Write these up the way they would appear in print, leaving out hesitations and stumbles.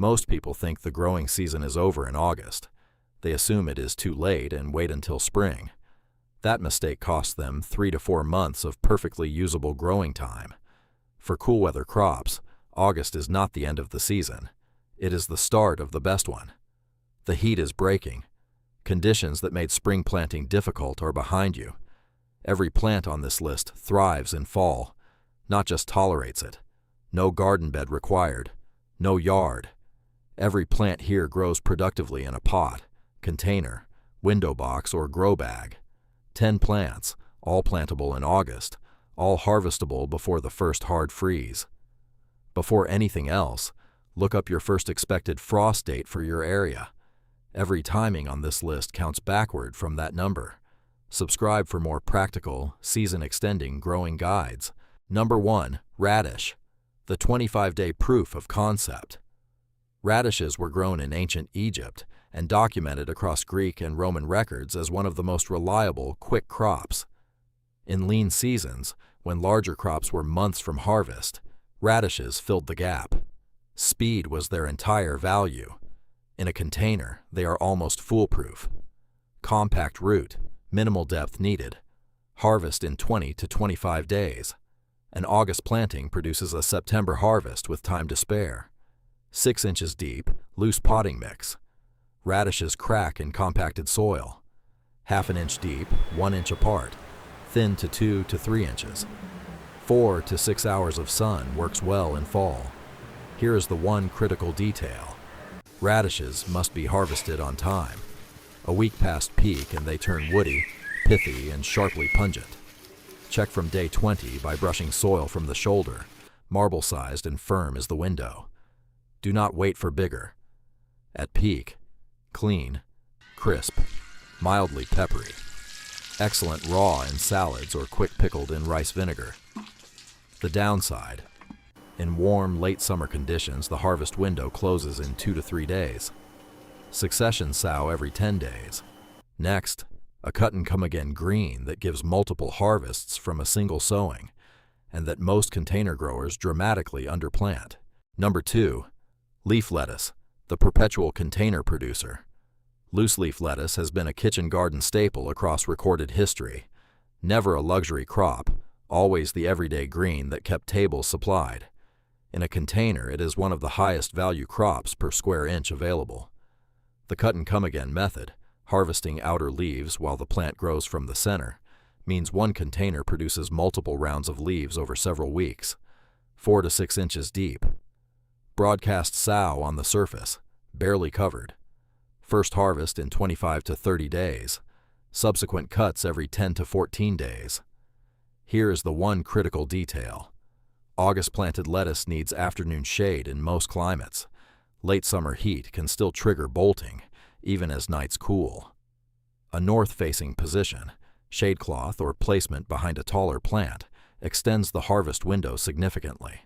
Most people think the growing season is over in August. They assume it is too late and wait until spring. That mistake costs them 3 to 4 months of perfectly usable growing time. For cool weather crops, August is not the end of the season. It is the start of the best one. The heat is breaking. Conditions that made spring planting difficult are behind you. Every plant on this list thrives in fall, not just tolerates it. No garden bed required. No yard. Every plant here grows productively in a pot, container, window box, or grow bag. 10 plants, all plantable in August, all harvestable before the first hard freeze. Before anything else, look up your first expected frost date for your area. Every timing on this list counts backward from that number. Subscribe for more practical, season-extending growing guides. Number 1. Radish. The 25-day proof of concept. Radishes were grown in ancient Egypt and documented across Greek and Roman records as one of the most reliable, quick crops. In lean seasons, when larger crops were months from harvest, radishes filled the gap. Speed was their entire value. In a container, they are almost foolproof. Compact root, minimal depth needed. Harvest in 20 to 25 days. An August planting produces a September harvest with time to spare. 6 inches deep, loose potting mix. Radishes crack in compacted soil. Half an inch deep, 1 inch apart. Thin to 2 to 3 inches. 4 to 6 hours of sun works well in fall. Here is the one critical detail. Radishes must be harvested on time. A week past peak and they turn woody, pithy, and sharply pungent. Check from day 20 by brushing soil from the shoulder. Marble-sized and firm is the window. Do not wait for bigger. At peak, clean, crisp, mildly peppery. Excellent raw in salads or quick pickled in rice vinegar. The downside. In warm, late summer conditions, the harvest window closes in 2 to 3 days. Succession sow every 10 days. Next, a cut-and-come-again green that gives multiple harvests from a single sowing, and that most container growers dramatically underplant. Number 2. Leaf lettuce, the perpetual container producer. Loose leaf lettuce has been a kitchen garden staple across recorded history. Never a luxury crop, always the everyday green that kept tables supplied. In a container, it is one of the highest value crops per square inch available. The cut-and-come-again method, harvesting outer leaves while the plant grows from the center, means one container produces multiple rounds of leaves over several weeks, 4 to 6 inches deep. Broadcast sow on the surface, barely covered. First harvest in 25 to 30 days. Subsequent cuts every 10 to 14 days. Here is the one critical detail. August planted lettuce needs afternoon shade in most climates. Late summer heat can still trigger bolting, even as nights cool. A north-facing position, shade cloth or placement behind a taller plant, extends the harvest window significantly.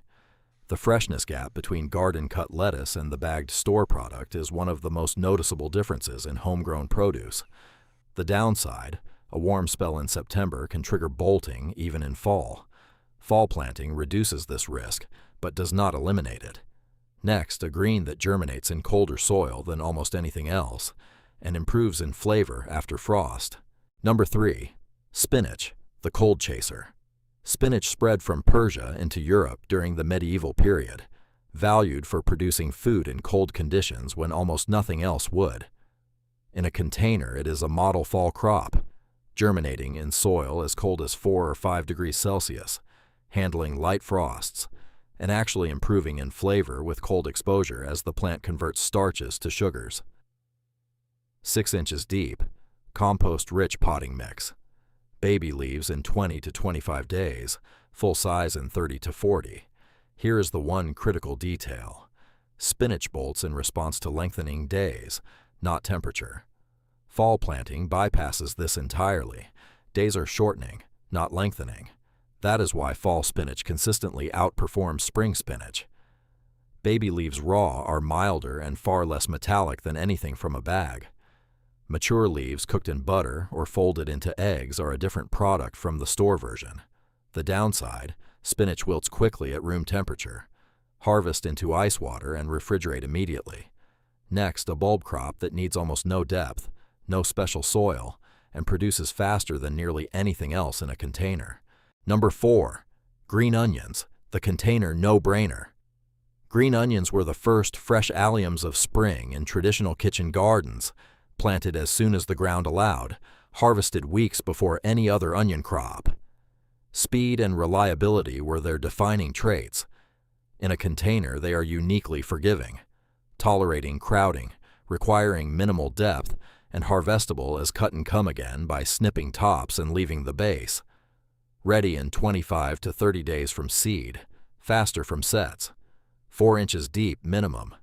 The freshness gap between garden-cut lettuce and the bagged store product is one of the most noticeable differences in homegrown produce. The downside, a warm spell in September can trigger bolting even in fall. Fall planting reduces this risk, but does not eliminate it. Next, a green that germinates in colder soil than almost anything else, and improves in flavor after frost. Number 3. Spinach, the cold chaser. Spinach spread from Persia into Europe during the medieval period, valued for producing food in cold conditions when almost nothing else would. In a container, it is a model fall crop, germinating in soil as cold as 4 or 5 degrees Celsius, handling light frosts, and actually improving in flavor with cold exposure as the plant converts starches to sugars. 6 inches deep, compost-rich potting mix. Baby leaves in 20 to 25 days, full size in 30 to 40. Here is the one critical detail. Spinach bolts in response to lengthening days, not temperature. Fall planting bypasses this entirely. Days are shortening, not lengthening. That is why fall spinach consistently outperforms spring spinach. Baby leaves raw are milder and far less metallic than anything from a bag. Mature leaves cooked in butter or folded into eggs are a different product from the store version. The downside, spinach wilts quickly at room temperature. Harvest into ice water and refrigerate immediately. Next, a bulb crop that needs almost no depth, no special soil, and produces faster than nearly anything else in a container. Number 4. Green onions, the container no-brainer. Green onions were the first fresh alliums of spring in traditional kitchen gardens, planted as soon as the ground allowed, harvested weeks before any other onion crop. Speed and reliability were their defining traits. In a container, they are uniquely forgiving, tolerating crowding, requiring minimal depth, and harvestable as cut and come again by snipping tops and leaving the base. Ready in 25 to 30 days from seed, faster from sets. 4 inches deep minimum.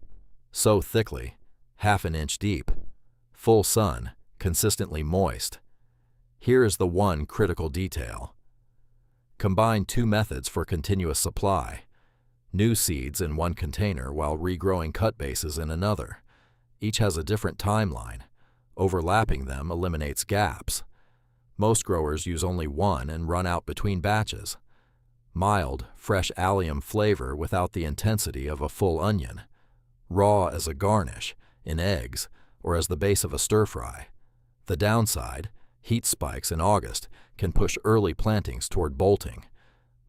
Sow thickly, half an inch deep. Full sun, consistently moist. Here is the one critical detail. Combine 2 methods for continuous supply. New seeds in one container while regrowing cut bases in another. Each has a different timeline. Overlapping them eliminates gaps. Most growers use only one and run out between batches. Mild, fresh allium flavor without the intensity of a full onion. Raw as a garnish, in eggs, or as the base of a stir-fry. The downside, heat spikes in August, can push early plantings toward bolting.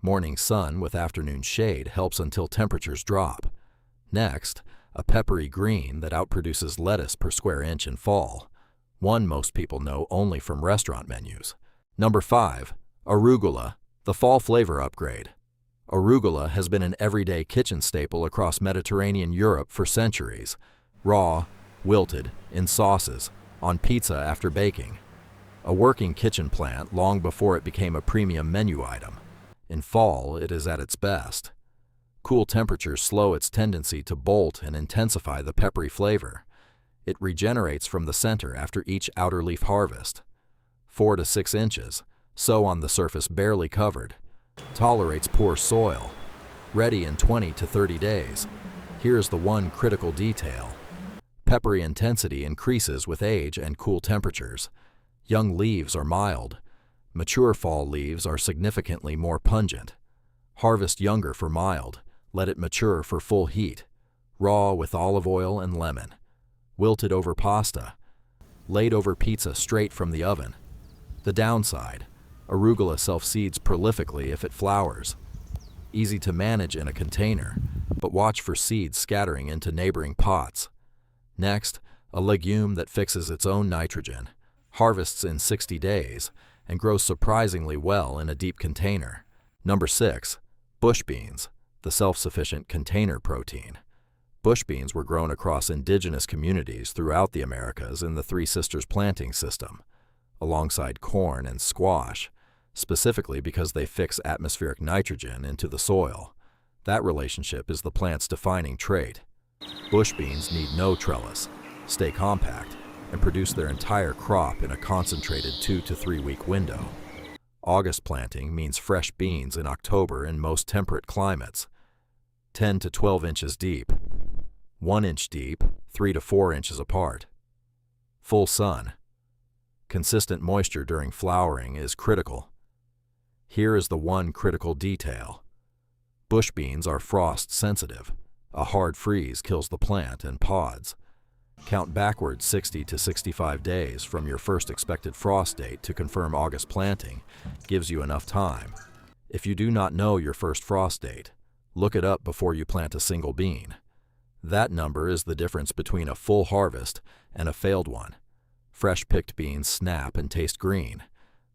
Morning sun with afternoon shade helps until temperatures drop. Next, a peppery green that outproduces lettuce per square inch in fall. One most people know only from restaurant menus. Number 5. Arugula, the fall flavor upgrade. Arugula has been an everyday kitchen staple across Mediterranean Europe for centuries. Raw, wilted, in sauces, on pizza after baking. A working kitchen plant long before it became a premium menu item. In fall, it is at its best. Cool temperatures slow its tendency to bolt and intensify the peppery flavor. It regenerates from the center after each outer leaf harvest. 4 to 6 inches, sow on the surface barely covered. Tolerates poor soil. Ready in 20 to 30 days. Here's the one critical detail. Peppery intensity increases with age and cool temperatures. Young leaves are mild. Mature fall leaves are significantly more pungent. Harvest younger for mild. Let it mature for full heat. Raw with olive oil and lemon. Wilted over pasta. Laid over pizza straight from the oven. The downside, arugula self-seeds prolifically if it flowers. Easy to manage in a container, but watch for seeds scattering into neighboring pots. Next, a legume that fixes its own nitrogen. Harvests in 60 days. And grows surprisingly well in a deep container. Number 6. Bush beans, the self-sufficient container protein. Bush beans were grown across indigenous communities throughout the Americas in the Three Sisters planting system, alongside corn and squash, specifically because they fix atmospheric nitrogen into the soil. That relationship is the plant's defining trait. Bush beans need no trellis, stay compact, and produce their entire crop in a concentrated 2 to 3 week window. August planting means fresh beans in October in most temperate climates. 10 to 12 inches deep. 1 inch deep, 3 to 4 inches apart. Full sun. Consistent moisture during flowering is critical. Here is the one critical detail. Bush beans are frost sensitive. A hard freeze kills the plant and pods. Count backwards 60 to 65 days from your first expected frost date to confirm August planting. Gives you enough time. If you do not know your first frost date, look it up before you plant a single bean. That number is the difference between a full harvest and a failed one. Fresh picked beans snap and taste green.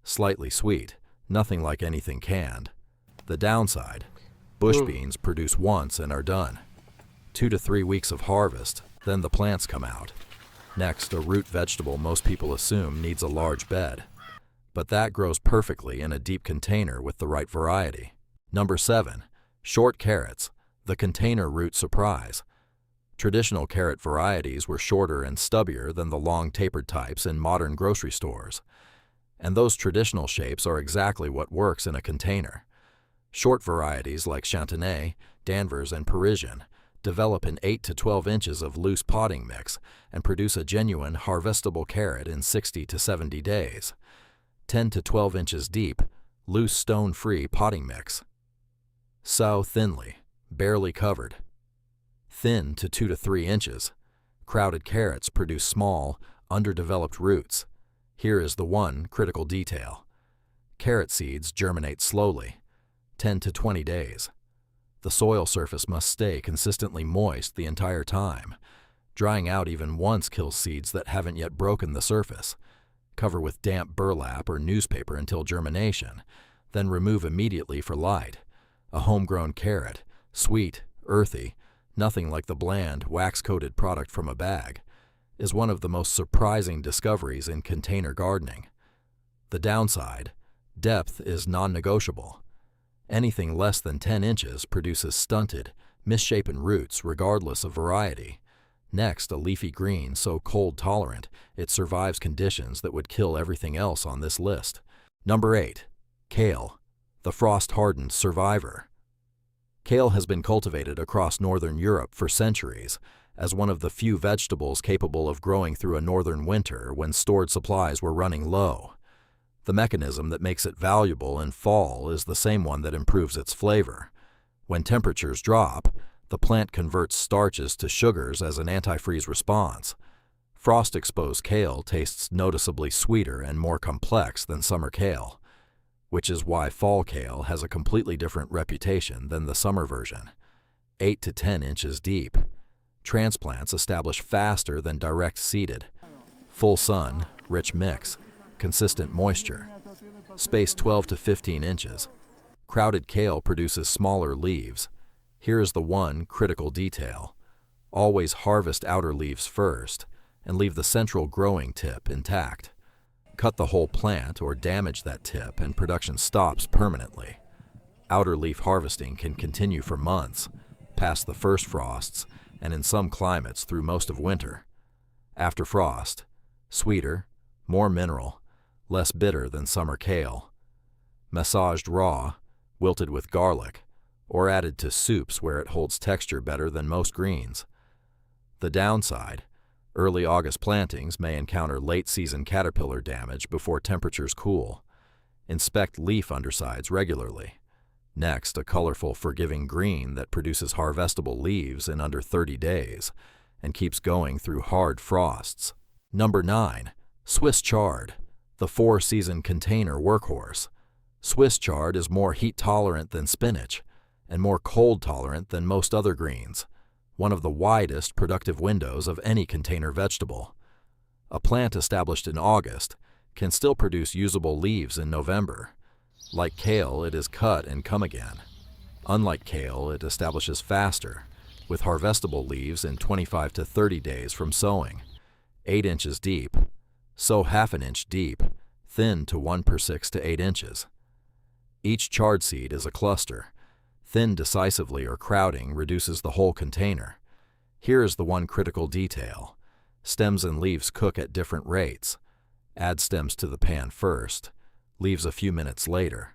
Slightly sweet, nothing like anything canned. The downside, bush beans produce once and are done. 2 to 3 weeks of harvest, then the plants come out. Next, a root vegetable most people assume needs a large bed. But that grows perfectly in a deep container with the right variety. Number 7. Short carrots, the container root surprise. Traditional carrot varieties were shorter and stubbier than the long tapered types in modern grocery stores. And those traditional shapes are exactly what works in a container. Short varieties like Chantenay, Danvers, and Parisian develop in 8 to 12 inches of loose potting mix and produce a genuine harvestable carrot in 60 to 70 days. 10 to 12 inches deep, loose stone-free potting mix. Sow thinly, barely covered. Thin to 2 to 3 inches. Crowded carrots produce small, underdeveloped roots. Here is the one critical detail. Carrot seeds germinate slowly, 10 to 20 days. The soil surface must stay consistently moist the entire time. Drying out even once kills seeds that haven't yet broken the surface. Cover with damp burlap or newspaper until germination, then remove immediately for light. A homegrown carrot, sweet, earthy, nothing like the bland, wax-coated product from a bag, is one of the most surprising discoveries in container gardening. The downside, depth is non-negotiable. Anything less than 10 inches produces stunted, misshapen roots regardless of variety. Next, a leafy green so cold-tolerant it survives conditions that would kill everything else on this list. Number 8. Kale, the frost-hardened survivor. Kale has been cultivated across northern Europe for centuries as one of the few vegetables capable of growing through a northern winter when stored supplies were running low. The mechanism that makes it valuable in fall is the same one that improves its flavor. When temperatures drop, the plant converts starches to sugars as an antifreeze response. Frost-exposed kale tastes noticeably sweeter and more complex than summer kale, which is why fall kale has a completely different reputation than the summer version. 8 to 10 inches deep. Transplants establish faster than direct seeded. Full sun, rich mix, consistent moisture. Space 12 to 15 inches. Crowded kale produces smaller leaves. Here is the one critical detail. Always harvest outer leaves first and leave the central growing tip intact. Cut the whole plant or damage that tip and production stops permanently. Outer leaf harvesting can continue for months, past the first frosts, and in some climates through most of winter. After frost, sweeter, more mineral, less bitter than summer kale. Massaged raw, wilted with garlic, or added to soups where it holds texture better than most greens. The downside, early August plantings may encounter late-season caterpillar damage before temperatures cool. Inspect leaf undersides regularly. Next, a colorful, forgiving green that produces harvestable leaves in under 30 days and keeps going through hard frosts. Number 9. Swiss chard, the 4-season container workhorse. Swiss chard is more heat-tolerant than spinach and more cold-tolerant than most other greens, one of the widest productive windows of any container vegetable. A plant established in August can still produce usable leaves in November. Like kale, it is cut and come again. Unlike kale, it establishes faster, with harvestable leaves in 25 to 30 days from sowing. 8 inches deep. Sow half an inch deep, thin to 1 per 6 to 8 inches. Each chard seed is a cluster. Thin decisively or crowding reduces the whole container. Here is the one critical detail. Stems and leaves cook at different rates. Add stems to the pan first, leaves a few minutes later.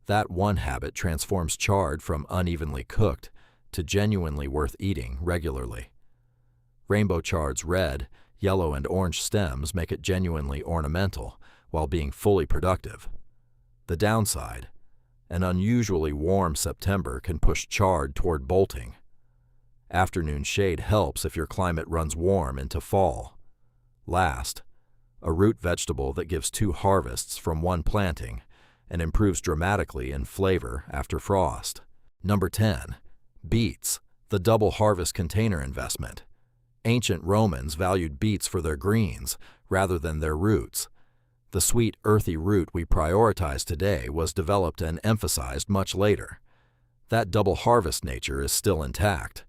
That one habit transforms chard from unevenly cooked to genuinely worth eating regularly. Rainbow chard's red, yellow, and orange stems make it genuinely ornamental while being fully productive. The downside, an unusually warm September can push chard toward bolting. Afternoon shade helps if your climate runs warm into fall. Last, a root vegetable that gives 2 harvests from one planting and improves dramatically in flavor after frost. Number 10. Beets, the double harvest container investment. Ancient Romans valued beets for their greens rather than their roots. The sweet, earthy root we prioritize today was developed and emphasized much later. That double harvest nature is still intact.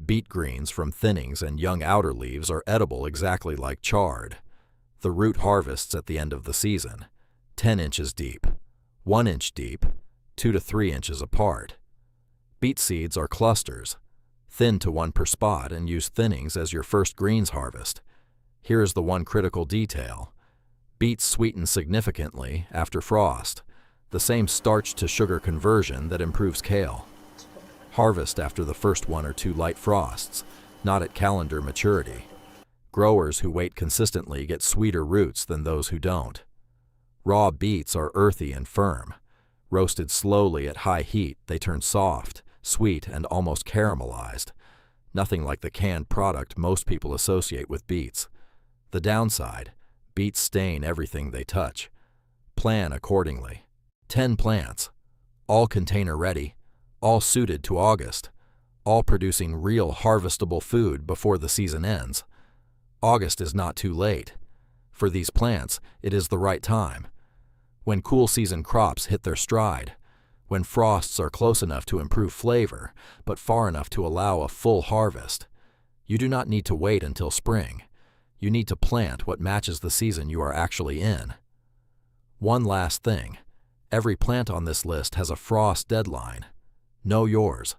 Beet greens from thinnings and young outer leaves are edible exactly like chard. The root harvests at the end of the season, 10 inches deep, 1 inch deep, 2 to 3 inches apart. Beet seeds are clusters, thin to 1 per spot, and use thinnings as your first greens harvest. Here is the one critical detail. Beets sweeten significantly after frost, the same starch-to-sugar conversion that improves kale. Harvest after the first 1 or 2 light frosts, not at calendar maturity. Growers who wait consistently get sweeter roots than those who don't. Raw beets are earthy and firm. Roasted slowly at high heat, they turn soft, sweet and almost caramelized. Nothing like the canned product most people associate with beets. The downside: beets stain everything they touch. Plan accordingly. 10 plants, all container ready, all suited to August, all producing real harvestable food before the season ends. August is not too late. For these plants, it is the right time. When cool season crops hit their stride, when frosts are close enough to improve flavor, but far enough to allow a full harvest. You do not need to wait until spring. You need to plant what matches the season you are actually in. One last thing. Every plant on this list has a frost deadline. Know yours.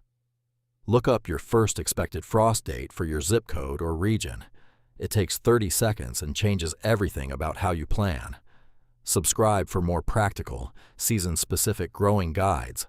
Look up your first expected frost date for your zip code or region. It takes 30 seconds and changes everything about how you plan. Subscribe for more practical, season-specific growing guides.